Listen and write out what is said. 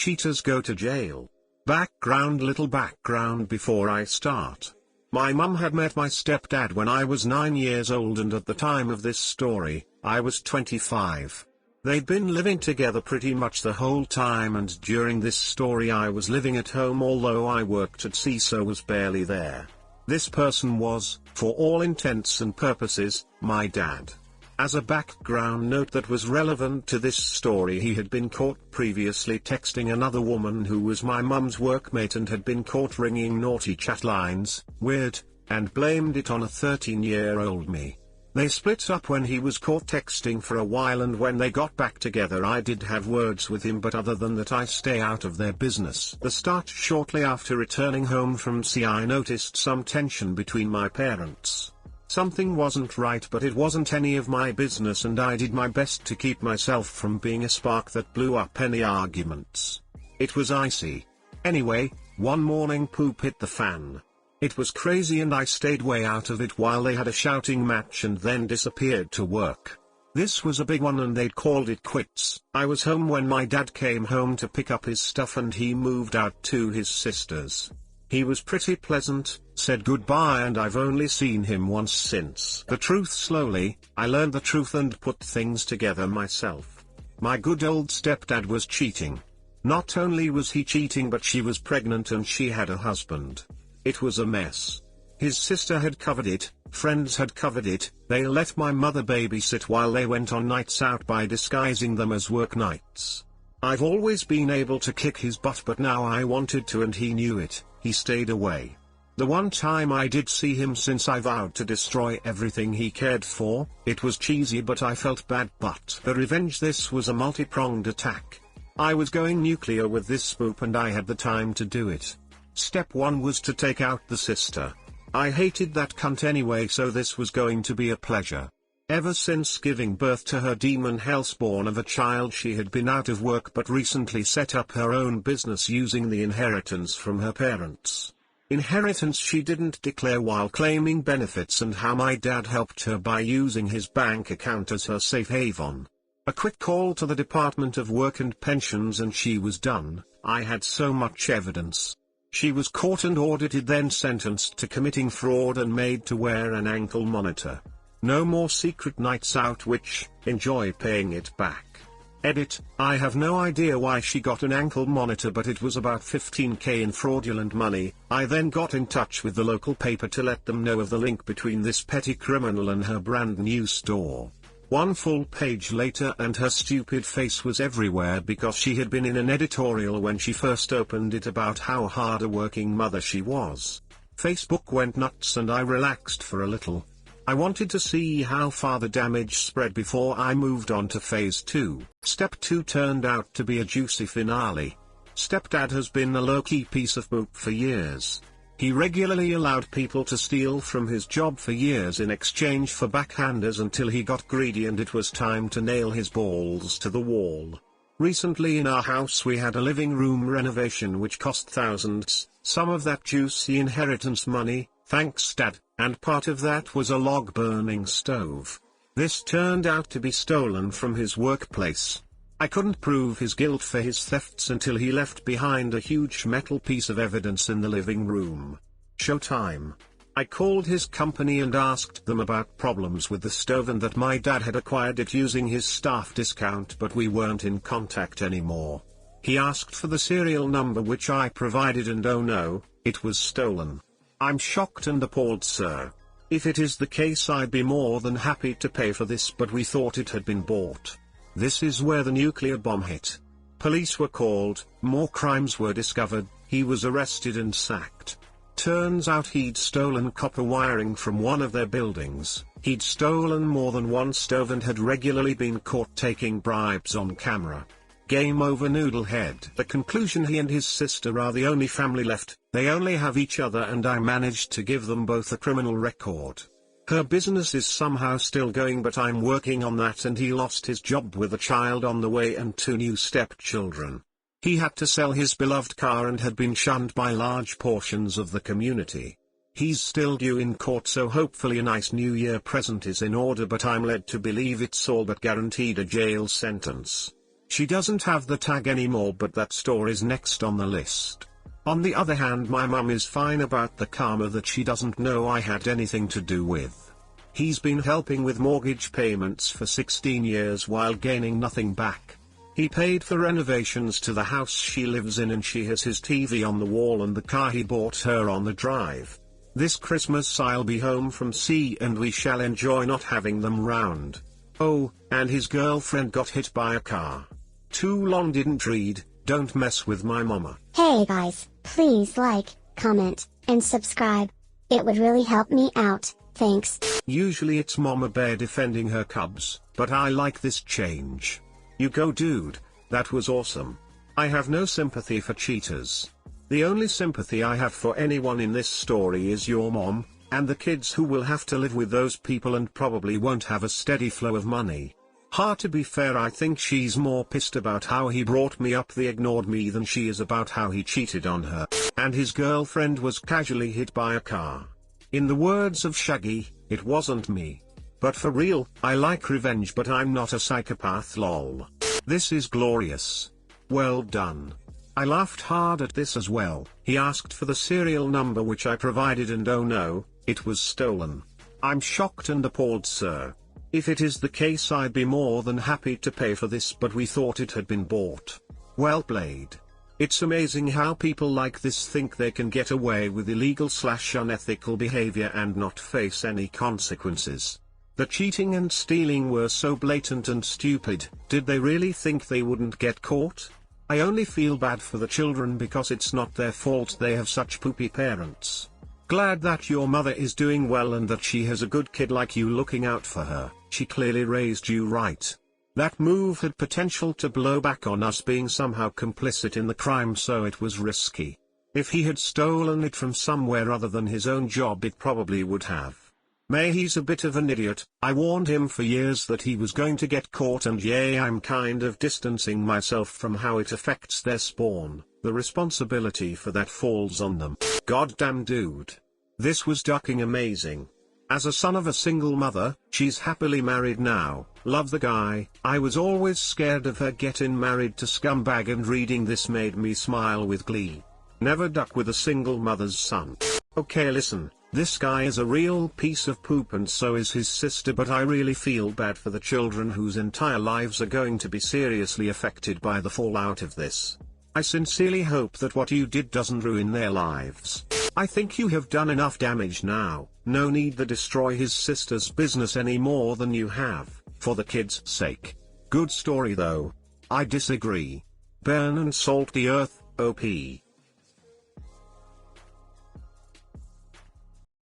cheaters go to jail. Little background before I start. My mum had met my stepdad when I was 9 years old, and at the time of this story, I was 25. They'd been living together pretty much the whole time, and during this story I was living at home although I worked at sea, so was barely there. This person was, for all intents and purposes, my dad. As a background note that was relevant to this story, he had been caught previously texting another woman who was my mum's workmate and had been caught ringing naughty chat lines, weird, and blamed it on a 13-year-old me. They split up when he was caught texting for a while, and when they got back together I did have words with him, but other than that I stay out of their business. The start: shortly after returning home from sea I noticed some tension between my parents. Something wasn't right, but it wasn't any of my business, and I did my best to keep myself from being a spark that blew up any arguments. It was icy. Anyway, one morning poop hit the fan. It was crazy and I stayed way out of it while they had a shouting match and then disappeared to work. This was a big one and they'd called it quits. I was home when my dad came home to pick up his stuff and he moved out to his sister's. He was pretty pleasant, said goodbye, and I've only seen him once since. The truth: slowly, I learned the truth and put things together myself. My good old stepdad was cheating. Not only was he cheating, but she was pregnant and she had a husband. It was a mess. His sister had covered it, friends had covered it, they let my mother babysit while they went on nights out by disguising them as work nights. I've always been able to kick his butt, but now I wanted to and he knew it. He stayed away. The one time I did see him since I vowed to destroy everything he cared for, it was cheesy but I felt bad. But the revenge: this was a multi-pronged attack. I was going nuclear with this spook and I had the time to do it. Step 1 was to take out the sister. I hated that cunt anyway, so this was going to be a pleasure. Ever since giving birth to her demon hellspawn of a child, she had been out of work but recently set up her own business using the inheritance from her parents. Inheritance she didn't declare while claiming benefits, and how my dad helped her by using his bank account as her safe haven. A quick call to the Department of Work and Pensions and she was done. I had so much evidence. She was caught and audited, then sentenced to committing fraud and made to wear an ankle monitor. No more secret nights out, which, enjoy paying it back. Edit: I have no idea why she got an ankle monitor, but it was about 15k in fraudulent money. I then got in touch with the local paper to let them know of the link between this petty criminal and her brand new store. One full page later and her stupid face was everywhere because she had been in an editorial when she first opened it about how hard a working mother she was. Facebook went nuts and I relaxed for a little. I wanted to see how far the damage spread before I moved on to phase 2. Step 2 turned out to be a juicy finale. Stepdad has been a low-key piece of poop for years. He regularly allowed people to steal from his job for years in exchange for backhanders until he got greedy and it was time to nail his balls to the wall. Recently in our house we had a living room renovation which cost thousands, some of that juicy inheritance money, thanks Dad, and part of that was a log-burning stove. This turned out to be stolen from his workplace. I couldn't prove his guilt for his thefts until he left behind a huge metal piece of evidence in the living room. Showtime. I called his company and asked them about problems with the stove and that my dad had acquired it using his staff discount, but we weren't in contact anymore. He asked for the serial number which I provided and oh no, it was stolen. I'm shocked and appalled, sir. If it is the case I'd be more than happy to pay for this, but we thought it had been bought. This is where the nuclear bomb hit. Police were called, more crimes were discovered, he was arrested and sacked. Turns out he'd stolen copper wiring from one of their buildings, he'd stolen more than one stove and had regularly been caught taking bribes on camera. Game over, Noodlehead. The conclusion: he and his sister are the only family left, they only have each other and I managed to give them both a criminal record. Her business is somehow still going but I'm working on that, and he lost his job with a child on the way and 2 new stepchildren. He had to sell his beloved car and had been shunned by large portions of the community. He's still due in court, so hopefully a nice New Year present is in order, but I'm led to believe it's all but guaranteed a jail sentence. She doesn't have the tag anymore, but that store is next on the list. On the other hand, my mum is fine about the karma that she doesn't know I had anything to do with. He's been helping with mortgage payments for 16 years while gaining nothing back. He paid for renovations to the house she lives in, and she has his TV on the wall and the car he bought her on the drive. This Christmas I'll be home from sea and we shall enjoy not having them round. Oh, and his girlfriend got hit by a car. Too long didn't read. Don't mess with my mama. Hey guys, please like, comment, and subscribe. It would really help me out, thanks. Usually it's Mama Bear defending her cubs, but I like this change. You go dude, that was awesome. I have no sympathy for cheaters. The only sympathy I have for anyone in this story is your mom, and the kids who will have to live with those people and probably won't have a steady flow of money. To be fair, I think she's more pissed about how he brought me up, they ignored me, than she is about how he cheated on her. And his girlfriend was casually hit by a car. In the words of Shaggy, it wasn't me. But for real, I like revenge, but I'm not a psychopath lol. This is glorious. Well done. I laughed hard at this as well. He asked for the serial number which I provided, and oh no, it was stolen. I'm shocked and appalled, sir. If it is the case, I'd be more than happy to pay for this, but we thought it had been bought. Well played. It's amazing how people like this think they can get away with illegal/unethical behavior and not face any consequences. The cheating and stealing were so blatant and stupid. Did they really think they wouldn't get caught? I only feel bad for the children because it's not their fault they have such poopy parents. Glad that your mother is doing well and that she has a good kid like you looking out for her. She clearly raised you right. That move had potential to blow back on us being somehow complicit in the crime, so it was risky. If he had stolen it from somewhere other than his own job, it probably would have. He's a bit of an idiot. I warned him for years that he was going to get caught, and yeah, I'm kind of distancing myself from how it affects their spawn. The responsibility for that falls on them. Goddamn dude. This was ducking amazing. As a son of a single mother, she's happily married now. Love the guy. I was always scared of her getting married to scumbag, and reading this made me smile with glee. Never duck with a single mother's son. Okay, listen. This guy is a real piece of poop, and so is his sister, but I really feel bad for the children whose entire lives are going to be seriously affected by the fallout of this. I sincerely hope that what you did doesn't ruin their lives. I think you have done enough damage now. No need to destroy his sister's business any more than you have, for the kids' sake. Good story though. I disagree. Burn and salt the earth, OP.